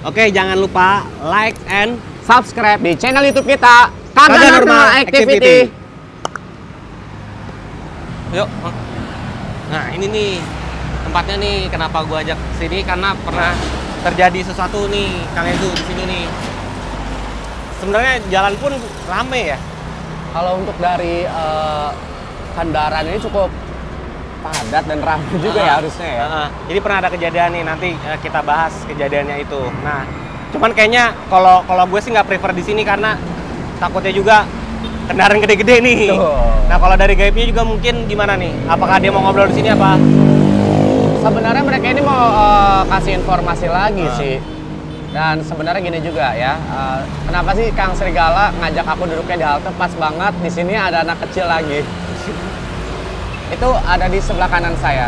Oke, jangan lupa like and subscribe di channel YouTube kita Kagak Normal Activity. Yuk. Nah, ini nih tempatnya nih, kenapa gua ajak sini karena pernah terjadi sesuatu nih, Kang Ezu di sini nih. Sebenarnya jalan pun rame ya. Kalau untuk dari kendaraan ini cukup padat dan ramai juga ya harusnya ya. Jadi pernah ada kejadian nih, nanti kita bahas kejadiannya itu. Nah, cuman kayaknya kalau gue sih nggak prefer di sini karena takutnya juga kendaraan gede-gede nih. Nah, kalau dari gaibnya juga mungkin gimana nih? Apakah dia mau ngobrol di sini apa? Sebenarnya mereka ini mau kasih informasi lagi sih. Dan sebenarnya gini juga ya, kenapa sih Kang Serigala ngajak aku duduknya di halte pas banget di sini ada anak kecil lagi. Itu ada di sebelah kanan saya.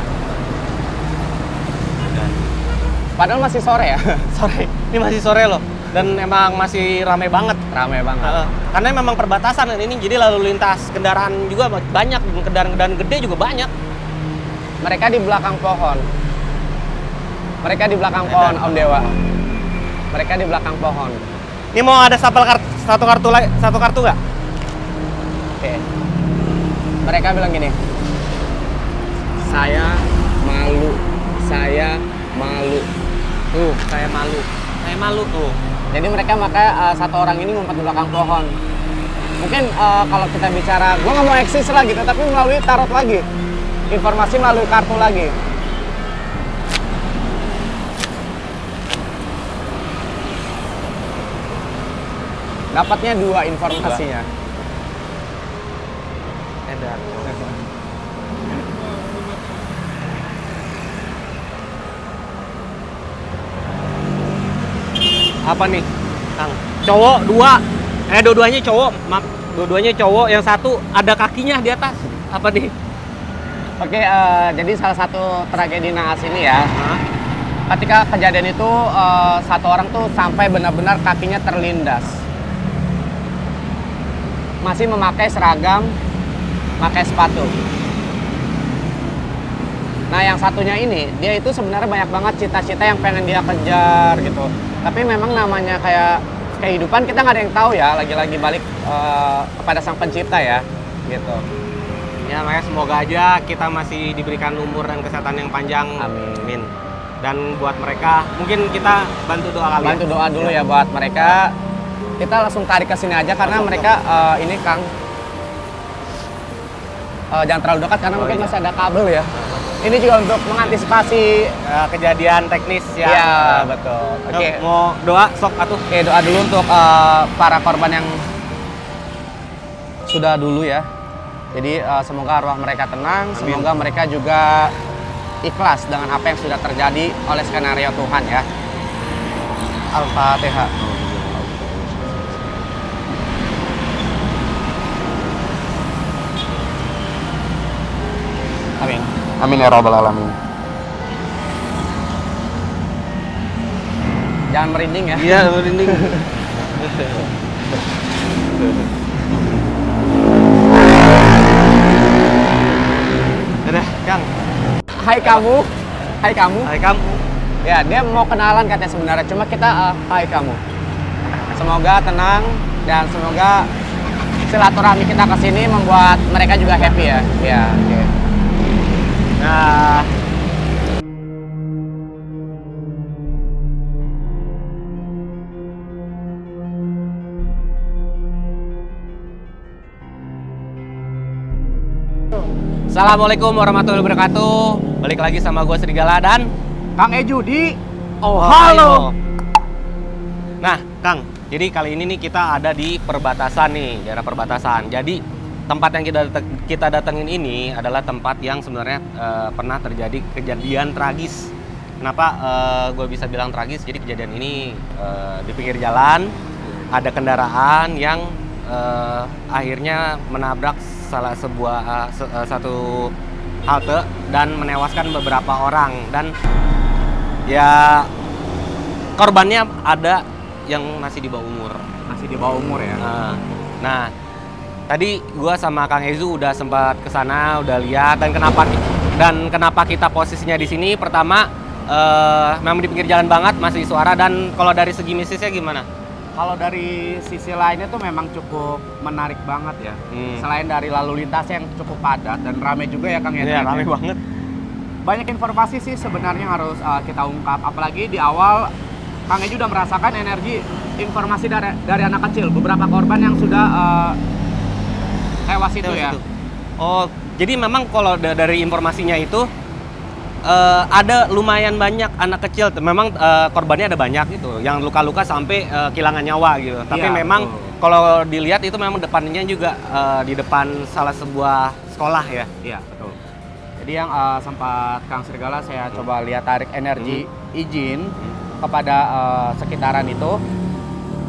Padahal masih sore ya. Sore. Ini masih sore loh. Dan emang masih ramai banget. Ramai banget. Karena memang perbatasan ini, jadi lalu lintas kendaraan juga banyak, kendaraan gede juga banyak. Mereka di belakang pohon. Mereka di belakang pohon, Om Dewa. Mereka di belakang pohon. Ini mau ada satu kartu nggak? Oke. Mereka bilang gini. Saya malu. Tuh, saya malu tuh. Jadi mereka satu orang ini ngumpet di belakang pohon. Mungkin kalau kita bicara, gue nggak mau eksis lah gitu, tapi melalui tarot lagi. Informasi melalui kartu lagi. Dapatnya 2 informasinya. Edan. Apa nih, Kang? Cowok 2. Dua-duanya cowok. Dua-duanya cowok, yang satu ada kakinya di atas. Apa nih? Oke, jadi salah satu tragedi naas ini ya. Ketika kejadian itu satu orang tuh sampai benar-benar kakinya terlindas. Masih memakai seragam, pakai sepatu. Nah, yang satunya ini, dia itu sebenarnya banyak banget cita-cita yang pengen dia kejar gitu. Tapi memang namanya kayak kehidupan kita nggak ada yang tahu ya, lagi-lagi balik kepada Sang Pencipta ya, gitu. Ya, makanya semoga aja kita masih diberikan umur dan kesehatan yang panjang. Amin. Dan buat mereka, mungkin kita bantu doa kali. Bantu doa dulu ya buat mereka. Kita langsung tarik ke sini aja karena mereka ini Kang jangan terlalu dekat karena mungkin masih ada kabel ya. Ini juga untuk mengantisipasi kejadian teknis ya. Iya, betul. Oke. Mau doa sok atuh. Oke, doa dulu untuk para korban yang sudah dulu ya. Jadi semoga arwah mereka tenang, Amin. semoga mereka juga ikhlas dengan apa yang sudah terjadi oleh skenario Tuhan ya. Al-Fatihah. Amin. Amin ya rabbal alamin. Jangan merinding ya. Iya, merinding. Udah, Kang. Hai kamu. Hai kamu. Hai kamu. Ya, dia mau kenalan katanya sebenarnya. Cuma kita hai kamu. Semoga tenang dan semoga silaturahmi kita ke sini membuat mereka juga happy ya. Ya, oke. Nah, Assalamualaikum warahmatullahi wabarakatuh. Balik lagi sama gue Serigala dan Kang Eju di halo. Nah, Kang, jadi kali ini nih kita ada di perbatasan nih, daerah perbatasan. Jadi tempat yang kita datengin ini adalah tempat yang sebenarnya pernah terjadi kejadian tragis. Kenapa gue bisa bilang tragis? Jadi kejadian ini di pinggir jalan ada kendaraan yang akhirnya menabrak satu halte dan menewaskan beberapa orang, dan ya korbannya ada yang masih di bawah umur. masih di bawah umur ya. Nah, tadi gua sama Kang Ezu udah sempat kesana, udah lihat, dan kenapa kita posisinya di sini? Pertama, memang di pinggir jalan banget, masih suara. Dan kalau dari segi mistisnya gimana? Kalau dari sisi lainnya tuh memang cukup menarik banget ya. Selain dari lalu lintas yang cukup padat dan ramai juga ya Kang ya. Iya, ramai banget. Banyak informasi sih sebenarnya harus kita ungkap. Apalagi di awal Kang Eju udah merasakan energi informasi dari anak kecil. Beberapa korban yang sudah tewas itu ya. Oh, jadi memang kalau dari informasinya itu ada lumayan banyak anak kecil, memang korbannya ada banyak gitu, yang luka-luka sampai kehilangan nyawa gitu. Tapi Iya, memang kalau dilihat itu memang depannya juga di depan salah sebuah sekolah ya. Iya, betul. Jadi yang sempat Kang Serigala saya coba lihat tarik energi izin kepada sekitaran itu,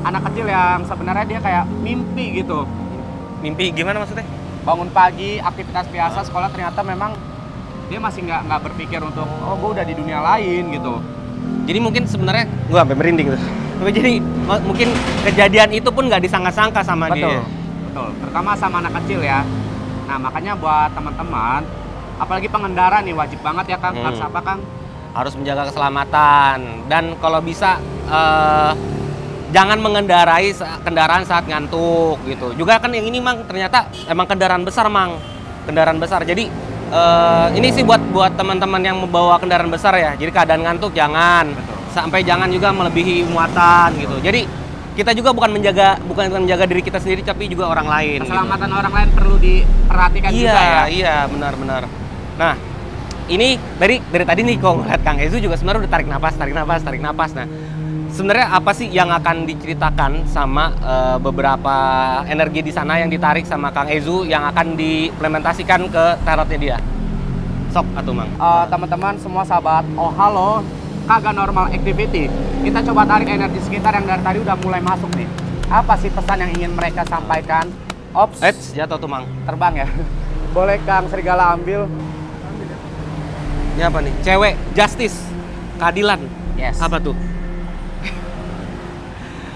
anak kecil yang sebenarnya dia kayak mimpi gitu. Mimpi gimana maksudnya? Bangun pagi, aktivitas biasa sekolah, ternyata memang dia masih nggak berpikir untuk gue udah di dunia lain gitu. Jadi mungkin sebenarnya gue sampai merinding tuh. Jadi mungkin kejadian itu pun nggak disangka-sangka sama dia. Betul. Terutama sama anak kecil ya. Nah makanya buat teman-teman, apalagi pengendara nih wajib banget ya Kang. Harus apa Kang? Harus menjaga keselamatan dan kalau bisa jangan mengendarai kendaraan saat ngantuk gitu. Juga kan yang ini Mang ternyata emang kendaraan besar Mang. Kendaraan besar. Jadi ini sih buat teman-teman yang membawa kendaraan besar ya. Jadi keadaan ngantuk jangan. Betul. Sampai jangan juga melebihi muatan gitu. Jadi kita juga bukan menjaga diri kita sendiri tapi juga orang lain. Keselamatan orang lain perlu diperhatikan juga ya. Iya, benar. Nah, ini dari tadi nih kok ngeliat Kang Ezu juga sebenarnya udah tarik napas. Nah, sebenarnya apa sih yang akan diceritakan sama beberapa energi di sana yang ditarik sama Kang Ezu yang akan diimplementasikan ke tarotnya dia? Sok atuh Mang. Teman-teman semua sahabat, halo, kagak normal activity. Kita coba tarik energi sekitar yang dari tadi udah mulai masuk nih. Apa sih pesan yang ingin mereka sampaikan? Ops, jatuh tuh Mang. Terbang ya. Boleh Kang Serigala ambil. Ini apa nih? Cewek, justice, keadilan. Yes. Apa tuh?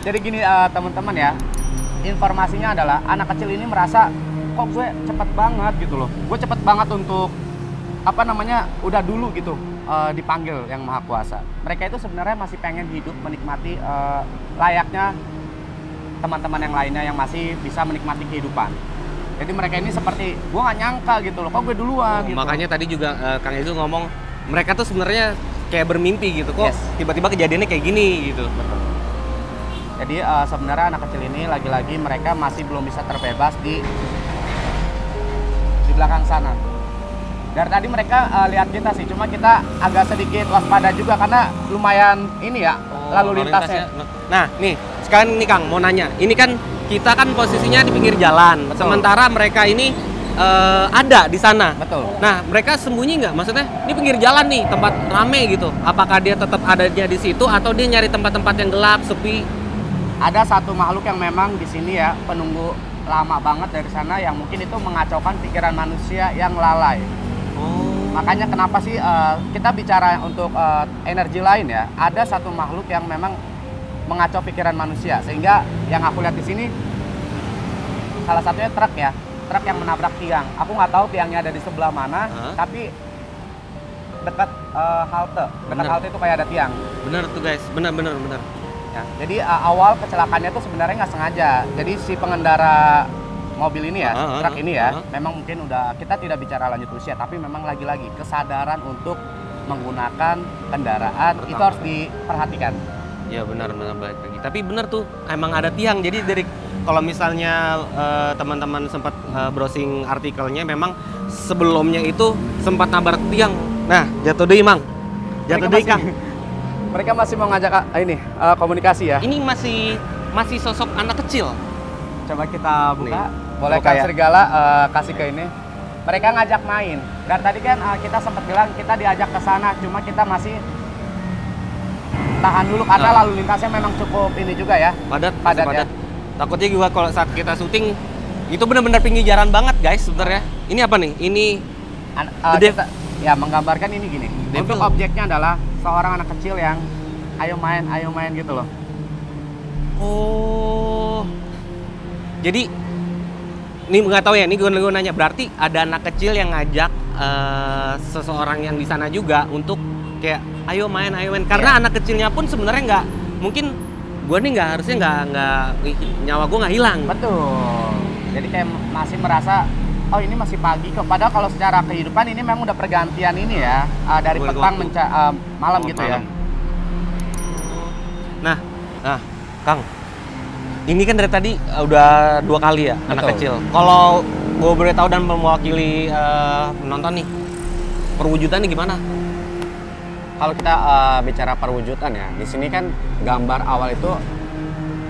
Jadi gini teman-teman ya, informasinya adalah anak kecil ini merasa kok gue cepet banget gitu loh. Gue cepet banget untuk udah dulu gitu dipanggil yang Maha Kuasa. Mereka itu sebenarnya masih pengen hidup menikmati layaknya teman-teman yang lainnya yang masih bisa menikmati kehidupan. Jadi mereka ini seperti gue nggak nyangka gitu loh, kok gue duluan. Gitu. Makanya tadi juga Kang Ezu ngomong mereka tuh sebenarnya kayak bermimpi gitu kok. Tiba-tiba kejadiannya kayak gini gitu. Betul. Jadi sebenarnya anak kecil ini lagi-lagi mereka masih belum bisa terbebas di belakang sana. Dari tadi mereka lihat kita sih, cuma kita agak sedikit waspada juga karena lumayan ini ya lalu lintasnya. Nah nih sekarang nih Kang mau nanya, ini kan kita kan posisinya di pinggir jalan, sementara mereka ini ada di sana. Betul. Nah mereka sembunyi nggak? Maksudnya ini pinggir jalan nih, tempat rame gitu. Apakah dia tetap adanya di situ atau dia nyari tempat-tempat yang gelap, sepi? Ada satu makhluk yang memang di sini ya penunggu lama banget dari sana yang mungkin itu mengacaukan pikiran manusia yang lalai. Makanya kenapa sih kita bicara untuk energi lain ya? Ada satu makhluk yang memang mengacau pikiran manusia sehingga yang aku lihat di sini salah satunya truk ya, truk yang menabrak tiang. Aku nggak tahu tiangnya ada di sebelah mana, tapi dekat halte, dekat halte itu kayak ada tiang. Bener tuh guys, bener. Ya, jadi awal kecelakaannya itu sebenarnya nggak sengaja. Jadi si pengendara mobil ini ya, truk ini ya, memang mungkin udah kita tidak bicara lanjut usia, tapi memang lagi-lagi kesadaran untuk menggunakan kendaraan itu harus diperhatikan. Ya benar balik lagi. Tapi benar tuh emang ada tiang. Jadi dari kalau misalnya teman-teman sempat browsing artikelnya, memang sebelumnya itu sempat nabrak tiang. Nah jatuh deh Mang, jatuh deh Kang. Mereka masih mau ngajak ini komunikasi ya. Ini masih sosok anak kecil. Coba kita buka. Boleh Kang Serigala kasih ke ini. Mereka ngajak main. Dan tadi kan kita sempat bilang kita diajak ke sana, cuma kita masih tahan dulu karena lalu lintasnya memang cukup ini juga ya. Padat. Ya. Takutnya juga kalau saat kita syuting itu benar-benar pinggir jalan banget guys sebenarnya. Ini apa nih? Ini kita, ya menggambarkan ini gini. Untuk objeknya adalah seorang anak kecil yang ayo main gitu loh. Oh. Jadi ini nggak tahu ya, ini gue nanya berarti ada anak kecil yang ngajak seseorang yang di sana juga untuk kayak ayo main karena anak kecilnya pun sebenarnya nggak mungkin gue nih nggak harusnya nggak nyawa gue nggak hilang. Betul. Jadi kayak masih merasa oh ini masih pagi kok. Padahal kalau secara kehidupan ini memang udah pergantian ini ya dari petang malam gitu ya. Nah, Kang, ini kan dari tadi udah 2 kali ya. Betul. Anak kecil. Kalau gue boleh tahu dan mewakili penonton nih, perwujudannya gimana? Kalau kita bicara perwujudan ya, di sini kan gambar awal itu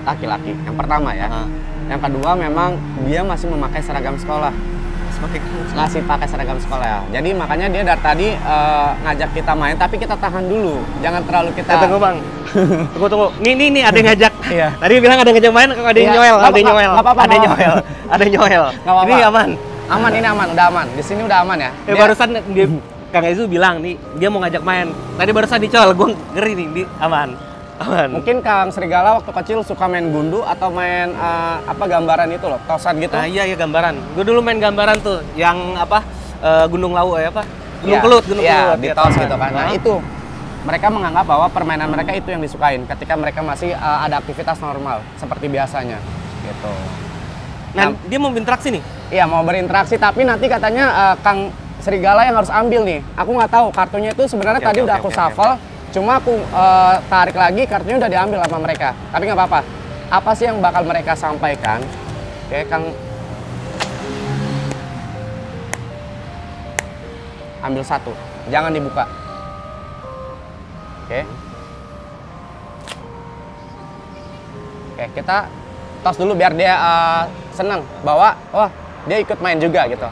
laki-laki. Yang pertama ya. Yang kedua memang dia masih memakai seragam sekolah. Masih pakai seragam sekolah ya. Jadi makanya dia dari tadi ngajak kita main, tapi kita tahan dulu. Jangan terlalu kita. Tunggu bang. Tunggu. Nih ada yang ngajak. Iya. Tadi bilang ada yang ngajak main, ada yang nyoel. Ada yang nyoel. Ada yang nyoel. Ini aman. Aman, ini aman, udah aman. Di sini udah aman ya. Barusan dia Kang Ezu bilang nih dia mau ngajak main. Tadi barusan dicol, gue ngeri nih, aman. Mungkin Kang Serigala waktu kecil suka main gundu atau main apa gambaran itu loh, tosan gitu. Nah, iya gambaran. Gue dulu main gambaran tuh, yang apa Gunung Lawu apa? Gunung Kelut. Iya, di tos gitu kan. Nah itu mereka menganggap bahwa permainan mereka itu yang disukain ketika mereka masih ada aktivitas normal seperti biasanya, gitu. Nah, dia mau berinteraksi nih? Iya, mau berinteraksi, tapi nanti katanya Kang Serigala yang harus ambil nih. Aku nggak tahu kartunya itu sebenarnya tadi udah aku shuffle, cuma aku tarik lagi kartunya udah diambil sama mereka. Tapi nggak apa-apa. Apa sih yang bakal mereka sampaikan? Oke, Kang. Ambil 1, jangan dibuka. Oke. Oke, kita tos dulu biar dia senang bahwa wah dia ikut main juga gitu.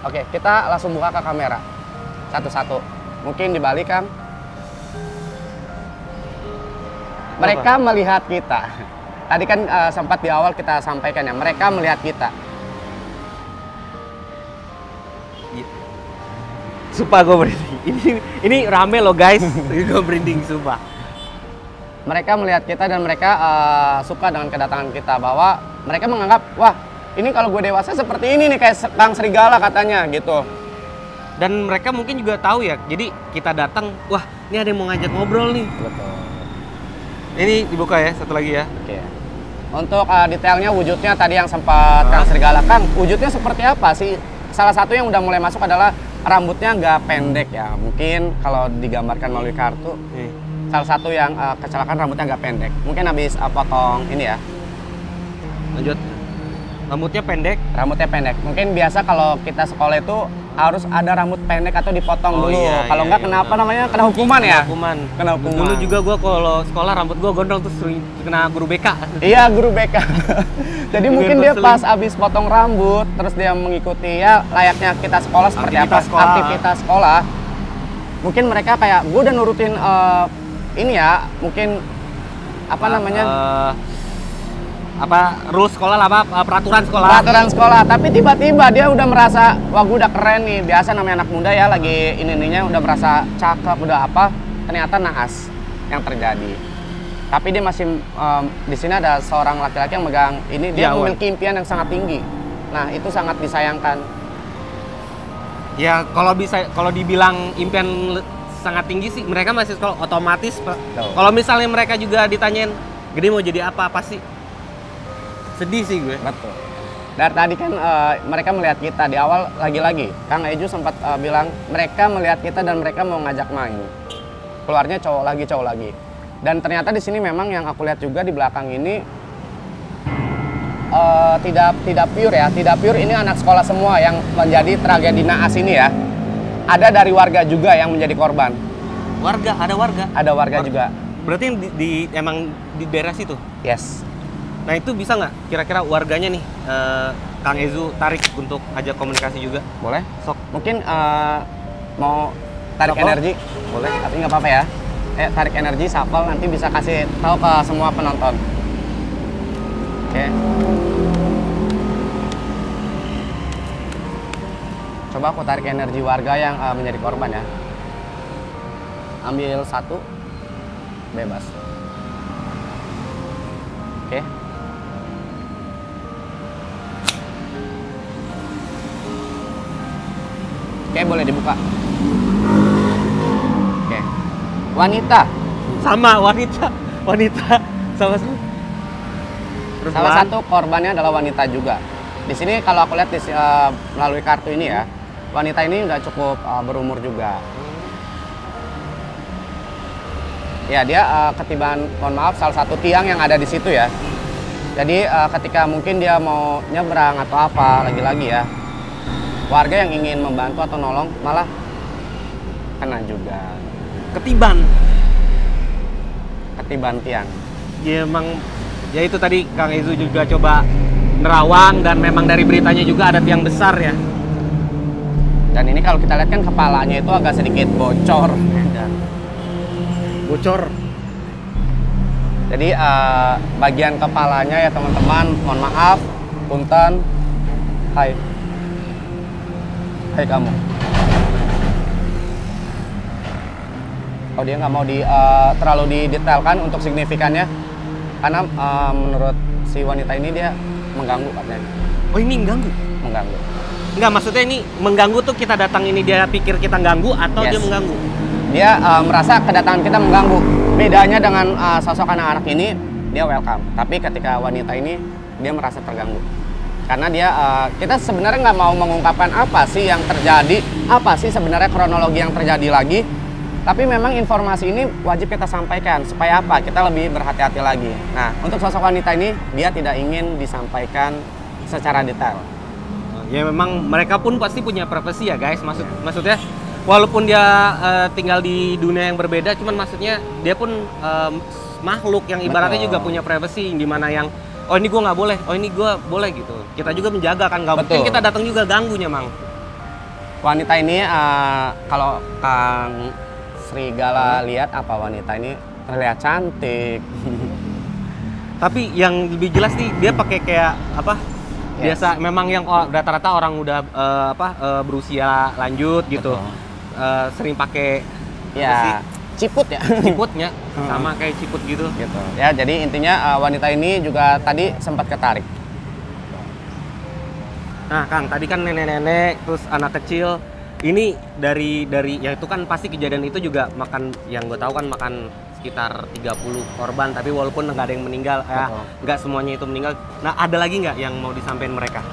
Oke, kita langsung buka ke kamera satu-satu. Mungkin dibalik, Kang. Mereka melihat kita. Tadi kan sempat di awal kita sampaikan ya, mereka melihat kita. Sumpah gue merinding. Ini rame loh guys. Gue merinding sumpah. Mereka melihat kita dan mereka suka dengan kedatangan kita, bahwa mereka menganggap wah ini kalau gue dewasa seperti ini nih kayak Kang Serigala katanya gitu. Dan mereka mungkin juga tahu ya. Jadi kita datang, wah ini ada yang mau ngajak ngobrol nih. Betul. Ini dibuka ya satu lagi ya. Oke. Untuk detailnya wujudnya tadi yang sempat Kang Serigala, Kang wujudnya seperti apa sih? Salah satu yang udah mulai masuk adalah rambutnya nggak pendek ya. Mungkin kalau digambarkan melalui kartu. Salah satu yang kecelakaan rambutnya nggak pendek. Mungkin habis potong ini ya. Lanjut. Rambutnya pendek. Rambutnya pendek. Mungkin biasa kalau kita sekolah itu harus ada rambut pendek atau dipotong dulu. Iya, kalau nggak kenapa namanya kena hukuman ya? Kena hukuman. Dulu juga gue kalau sekolah rambut gue gondrong terus kena guru BK. Iya, guru BK. Jadi mungkin dia pas abis potong rambut terus dia mengikuti ya layaknya kita sekolah seperti aktivitas sekolah. Mungkin mereka kayak gue udah nurutin ini ya, mungkin apa namanya? Rules sekolah lah, peraturan sekolah, tapi tiba-tiba dia udah merasa wah gue udah keren nih. Biasa namanya anak muda ya, lagi ininya udah merasa cakep, udah apa, ternyata naas yang terjadi. Tapi dia masih di sini ada seorang laki-laki yang megang ini, dia memiliki impian yang sangat tinggi. Nah itu sangat disayangkan ya. Kalau dibilang impian sangat tinggi sih, mereka masih sekolah otomatis. Kalau misalnya mereka juga ditanyain gede mau jadi apa sih, sedih sih gue. Betul. Dari tadi kan mereka melihat kita di awal, lagi-lagi Kang Eju sempat bilang mereka melihat kita dan mereka mau ngajak main. Keluarnya cowok lagi. Dan ternyata di sini memang yang aku lihat juga di belakang ini tidak pure ya, tidak pure. Ini anak sekolah semua yang menjadi tragedi naas ini ya. Ada dari warga juga yang menjadi korban. Ada warga juga. Berarti yang emang di daerah situ? Yes. Nah itu bisa nggak kira-kira warganya nih Kang Ezu tarik untuk ajak komunikasi juga? Boleh. Sok. Mungkin mau tarik energi? Boleh. Tapi nggak apa-apa ya. Tarik energi, shuffle, nanti bisa kasih tahu ke semua penonton. Oke. Coba aku tarik energi warga yang menjadi korban ya. Ambil 1, bebas. Oke. Oke, boleh dibuka. Wanita. Sama wanita. Wanita sama Salah satu korbannya adalah wanita juga. Di sini kalau aku lihat melalui kartu ini ya, wanita ini udah cukup berumur juga. Ya, dia ketiban, mohon maaf, salah satu tiang yang ada di situ ya. Jadi ketika mungkin dia mau nyebrang atau apa, lagi-lagi ya, warga yang ingin membantu atau nolong malah kena juga. Ketiban Tiang. ya emang ya itu tadi Kang Ezu juga coba nerawang dan memang dari beritanya juga ada tiang besar ya. Dan ini kalau kita lihat kan kepalanya itu agak sedikit bocor. Bocor. Jadi bagian kepalanya ya teman-teman, mohon maaf, punten. Hai kamu. Oh, dia nggak mau terlalu didetailkan untuk signifikannya, karena menurut si wanita ini dia mengganggu katanya. Oh, ini mengganggu? Mengganggu. Enggak, maksudnya ini mengganggu tuh kita datang ini dia pikir kita ganggu atau dia mengganggu? Dia merasa kedatangan kita mengganggu. Bedanya dengan sosok anak-anak ini, dia welcome. Tapi ketika wanita ini, dia merasa terganggu. Karena dia, kita sebenarnya nggak mau mengungkapkan apa sih yang terjadi, apa sih sebenarnya kronologi yang terjadi lagi. Tapi memang informasi ini wajib kita sampaikan, supaya apa? Kita lebih berhati-hati lagi. Nah, untuk sosok wanita ini, dia tidak ingin disampaikan secara detail. Ya memang mereka pun pasti punya privasi ya guys. Maksudnya walaupun dia tinggal di dunia yang berbeda, cuman maksudnya dia pun makhluk yang ibaratnya juga punya privasi, di mana yang oh ini gue nggak boleh, oh ini gue boleh gitu. Kita juga menjaga kan, nggak mungkin kita datang juga ganggunya, Mang. Wanita ini kalau Kang Serigala lihat, apa wanita ini terlihat cantik. Tapi yang lebih jelas nih dia pakai kayak apa? Biasa memang yang rata-rata orang udah berusia lanjut gitu. Sering pakai ya ciput ya. Ciputnya sama kayak ciput gitu. Ya, jadi intinya wanita ini juga tadi sempat ketarik. Nah, Kang, tadi kan nenek-nenek terus anak kecil. Ini dari ya itu kan pasti kejadian itu juga makan, yang gue tahu kan makan sekitar 30 korban, tapi walaupun nggak ada yang meninggal, nggak semuanya itu meninggal. Nah, ada lagi nggak yang mau disampaikan mereka?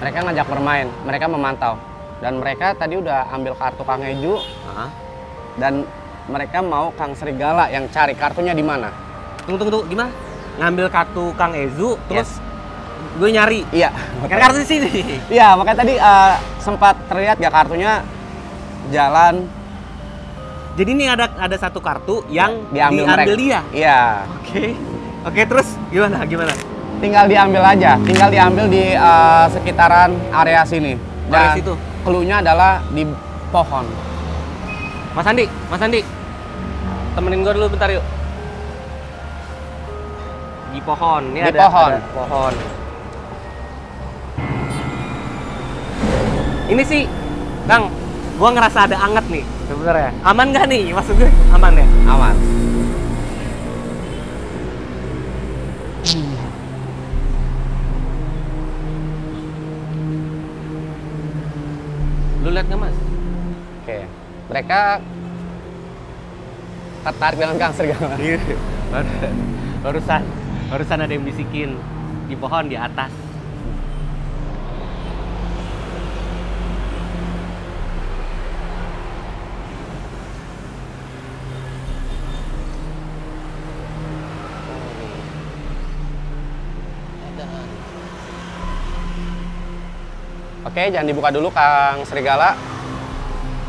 Mereka ngajak bermain, mereka memantau, dan mereka tadi udah ambil kartu Kang Eju, dan mereka mau Kang Serigala yang cari kartunya di mana. Tunggu, gimana? Ngambil kartu Kang Ezu, terus gue nyari. Iya. Kartu di sini. Iya, makanya tadi sempat terlihat gak kartunya jalan. Jadi ini ada satu kartu yang diambil dia. Iya. Oke, terus gimana? Tinggal diambil aja, tinggal diambil di sekitaran area sini. Dan situ. Cluenya adalah di pohon. Mas Andi, temenin gue dulu bentar yuk. Di pohon, ini di ada pohon. Ini sih, Kang, gua ngerasa ada anget nih sebenarnya. Aman nggak nih? Maksud gue aman ya? Aman. Lu lihat nggak, Mas? Oke. Mereka tertarik dengan Kang Serigala. Barusan ada yang bisikin di pohon di atas. Oke, jangan dibuka dulu Kang Serigala.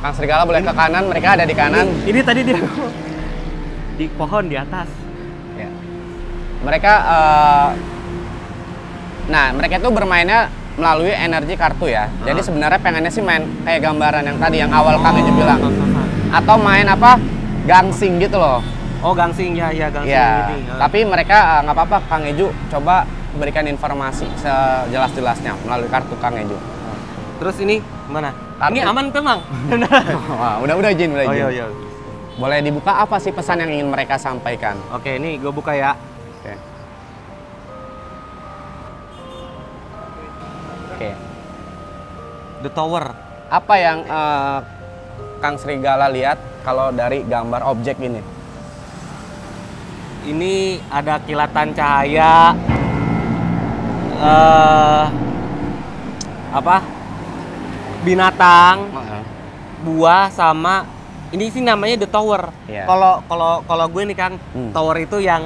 Kang Serigala boleh ke kanan, mereka ada di kanan. Ini tadi dia di pohon di atas. Ya. Mereka, mereka itu bermainnya melalui energi kartu ya. Jadi sebenarnya pengennya sih main kayak gambaran yang tadi, yang awal Kang Eju bilang. Atau main apa, gangsing gitu loh. Oh, gangsing, ya gangsing. Ya, gitu. tapi mereka nggak apa-apa, Kang Eju coba berikan informasi sejelas-jelasnya melalui kartu Kang Eju. Terus ini mana? Kartu. Ini aman kan, Mang? Udah izin. Oh, iya. Boleh dibuka apa sih pesan yang ingin mereka sampaikan? Oke, ini gue buka ya. Oke. The Tower. Apa yang Kang Serigala lihat kalau dari gambar objek ini? Ini ada kilatan cahaya, binatang, buah, sama ini sih namanya The Tower. Kalau gue nih Kang, tower itu yang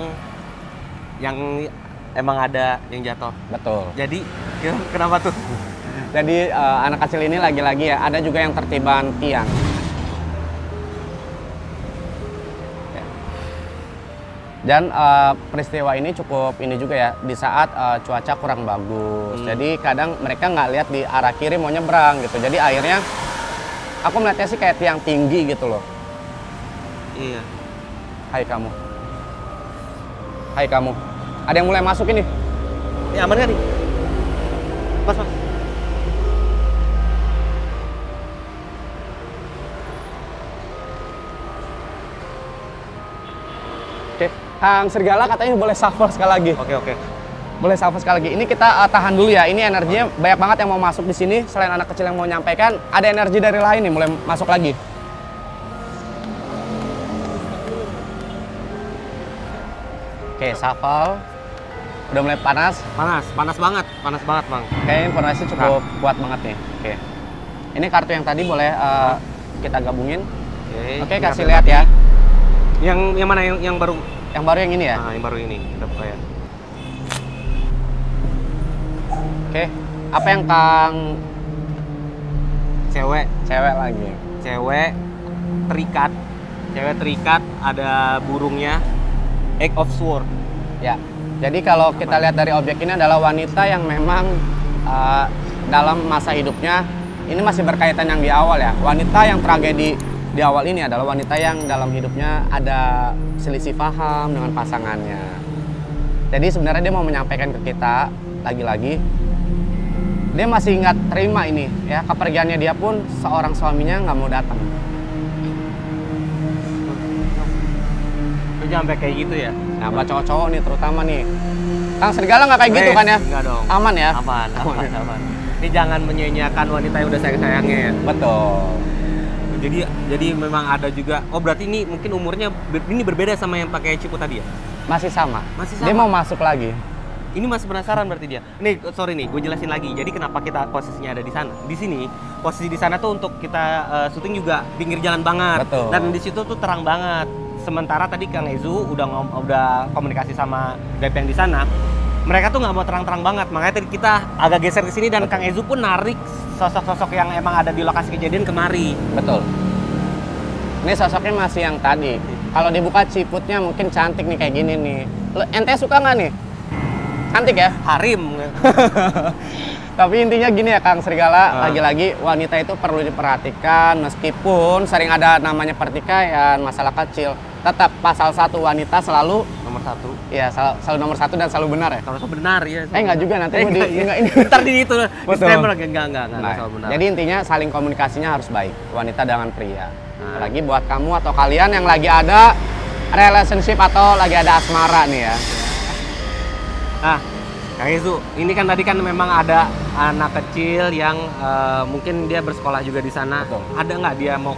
emang ada yang jatuh. Betul. Jadi kenapa tuh? Jadi anak kecil ini lagi-lagi ya, ada juga yang tertiban tiang. Dan peristiwa ini cukup ini juga ya, di saat cuaca kurang bagus. Jadi kadang mereka nggak lihat di arah kiri mau nyebrang gitu. Jadi akhirnya aku melihatnya sih kayak tiang tinggi gitu loh. Iya. Hai kamu. Hai kamu. Ada yang mulai masuk ini. Ini aman kan nih? Mas. Oke, Kang Serigala katanya boleh shuffle sekali lagi. Oke. Boleh shuffle sekali lagi. Ini kita tahan dulu ya. Ini energinya banyak banget yang mau masuk di sini. Selain anak kecil yang mau nyampaikan, ada energi dari lain nih mulai masuk lagi. Oke, shuffle. Udah mulai panas. Panas banget Bang. Kayaknya informasi cukup kuat banget nih. Oke. Ini kartu yang tadi boleh kita gabungin. Oke, kasih lihat ya. Yang mana yang baru? Yang baru yang ini ya? Nah, yang baru ini. Kita buka ya. Oke. Apa yang Kang? Cewek lagi. Cewek terikat, ada burungnya. Egg of Sword. Ya. Jadi kalau kita lihat dari objek ini adalah wanita yang memang dalam masa hidupnya ini masih berkaitan yang di awal ya. Wanita yang tragedi di awal ini adalah wanita yang dalam hidupnya ada selisih paham dengan pasangannya. Jadi sebenarnya dia mau menyampaikan ke kita lagi-lagi dia masih nggak terima ini ya, kepergiannya dia pun seorang suaminya nggak mau datang. Itu sampai kayak gitu ya? Nah, buat cowok-cowok nih terutama nih. Kang Serigala nggak kayak gitu kan ya? Enggak dong. Aman ya? Aman. Ini jangan menyia-nyiakan wanita yang udah sayang-sayangnya ya. Betul. Jadi memang ada juga. Oh, berarti ini mungkin umurnya ini berbeda sama yang pakai cipu tadi ya? Masih sama. Masih sama. Dia mau masuk lagi. Ini masih penasaran berarti dia. Nih, sorry nih, gue jelasin lagi. Jadi kenapa kita posisinya ada di sana? Di sini, posisi di sana tuh untuk kita syuting juga pinggir jalan banget. Betul. Dan di situ tuh terang banget. Sementara tadi Kang Ezu udah komunikasi sama Beb yang di sana. Mereka tuh nggak mau terang-terang banget. Makanya tadi kita agak geser ke sini dan Kang Ezu pun narik sosok-sosok yang emang ada di lokasi kejadian kemari. Betul. Ini sosoknya masih yang tadi. Kalau dibuka ciputnya mungkin cantik nih kayak gini nih. Ente suka nggak nih? Cantik ya? Harim. Tapi intinya gini ya Kang Serigala, lagi-lagi wanita itu perlu diperhatikan meskipun sering ada namanya pertikaian, masalah kecil. Tetap pasal 1 wanita selalu nomor 1. Iya, selalu nomor 1 dan selalu benar ya? Selalu benar ya. Enggak juga nanti mau enggak ini. Ntar di itu. Disclaimer enggak selalu benar. Jadi intinya saling komunikasinya harus baik, wanita dengan pria. Apalagi buat kamu atau kalian yang lagi ada relationship atau lagi ada asmara nih ya. Nah, Kang Ezu, ini kan tadi kan memang ada anak kecil yang mungkin dia bersekolah juga di sana. Betul. Ada nggak dia mau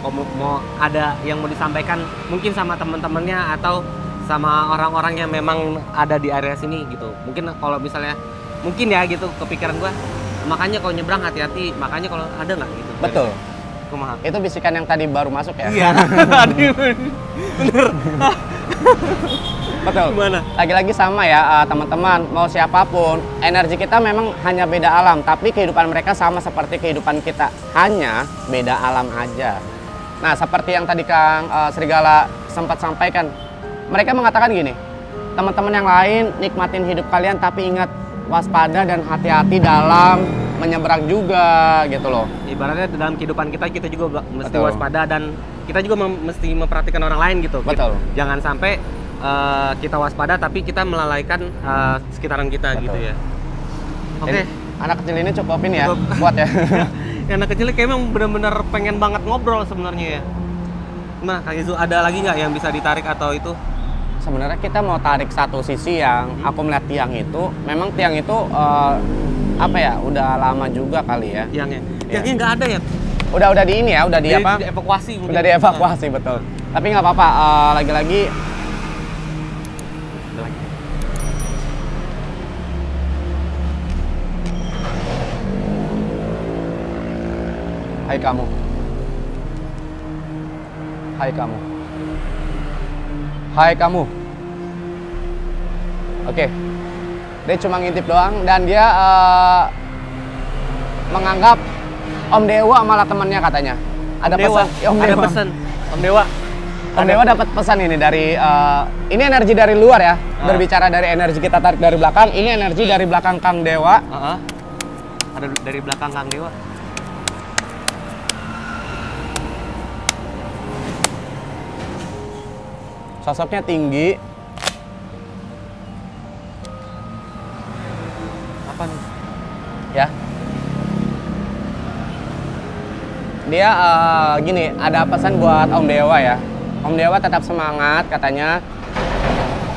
ada yang mau disampaikan mungkin sama teman-temannya atau sama orang-orang yang memang ada di area sini gitu. Mungkin kalau misalnya mungkin ya gitu kepikiran gua, makanya kalau nyebrang hati-hati, makanya kalau ada nggak gitu. Betul. Kumaha? Itu bisikan yang tadi baru masuk ya? Iya. Bener. Betul. Gimana? Lagi-lagi sama ya teman-teman, mau siapapun, energi kita memang hanya beda alam, tapi kehidupan mereka sama seperti kehidupan kita, hanya beda alam aja. Nah, seperti yang tadi Kang Serigala sempat sampaikan, mereka mengatakan gini, teman-teman yang lain nikmatin hidup kalian, tapi ingat waspada dan hati-hati dalam menyeberang juga gitu loh. Ibaratnya dalam kehidupan kita juga mesti Betul. waspada dan kita juga mesti memperhatikan orang lain gitu. Betul. Jangan sampai kita waspada tapi kita melalaikan sekitaran kita. Betul. Gitu ya. Oke. Anak kecil ini cukup ini ya, Cukup. kuat ya. Anak kecil kayak emang bener-bener pengen banget ngobrol sebenarnya ya. Nah, Kang Ezu ada lagi nggak yang bisa ditarik atau itu? Sebenarnya kita mau tarik satu sisi yang aku melihat tiang itu, memang tiang itu apa ya, udah lama juga kali ya. Tiangnya Iya. nggak ada ya? Udah di ini ya, udah di apa? Dievakuasi mungkin. Udah dievakuasi betul. Tapi nggak apa-apa, lagi-lagi lagi. Hai kamu. Hai kamu. Hai kamu. Oke. Dia cuma ngintip doang dan dia menganggap Om Dewa malah temannya katanya. Ada pesan. Om ada Dewa. pesan. Om Dewa. Om Dewa dapat pesan ini dari ini energi dari luar ya. Berbicara dari energi kita tarik dari belakang, ini energi dari belakang Kang Dewa. Ada dari belakang Kang Dewa. Sosoknya tinggi. Apa nih? Ya. Dia gini, ada pesan buat Om Dewa ya. Om Dewa tetap semangat katanya.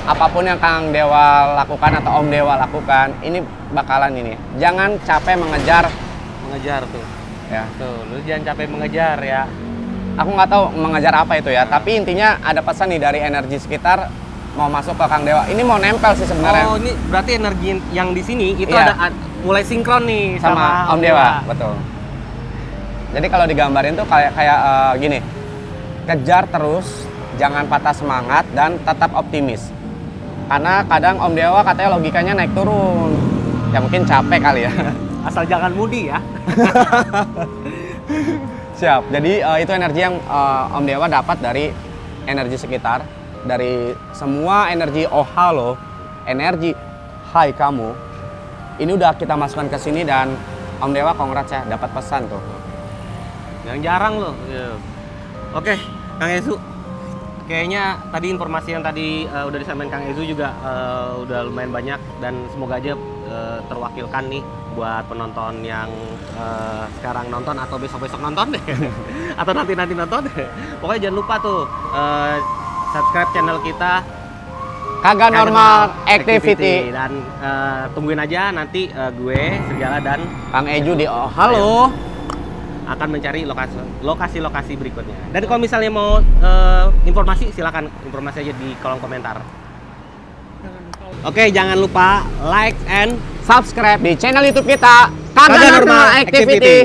Apapun yang Kang Dewa lakukan atau Om Dewa lakukan, ini bakalan ini. Jangan capek mengejar. Mengejar tuh. Ya. Tuh, lu jangan capek mengejar ya. Aku nggak tahu mengejar apa itu ya. Tapi intinya ada pesan nih dari energi sekitar mau masuk ke Kang Dewa. Ini mau nempel sih sebenarnya. Oh, ini berarti energi yang di sini itu Iya. ada mulai sinkron nih sama Om Dewa. Betul. Jadi kalau digambarin tuh kayak gini. Kejar terus, jangan patah semangat dan tetap optimis. Karena kadang Om Dewa katanya logikanya naik turun. Ya mungkin capek kali ya. Asal jangan mudi ya. Siap. Jadi itu energi yang Om Dewa dapat dari energi sekitar, dari semua energi oh halo, energi hai kamu. Ini udah kita masukkan ke sini dan Om Dewa congrats ya, dapat pesan tuh. Yang jarang loh. Ya. Oke, Kang Ezu. Kayaknya tadi informasi yang tadi udah disampaikan Kang Ezu juga udah lumayan banyak dan semoga aja terwakilkan nih buat penonton yang sekarang nonton atau besok-besok nonton deh. Atau nanti nonton deh. Pokoknya jangan lupa tuh subscribe channel kita Kagak Normal Activity. dan tungguin aja nanti gue Serigala dan Kang Eju di oh halo akan mencari lokasi-lokasi berikutnya. Dan kalau misalnya mau informasi, silakan informasi aja di kolom komentar. Oke, jangan lupa like and subscribe di channel YouTube kita Kagak Kagak Normal Normal Activity. Activity.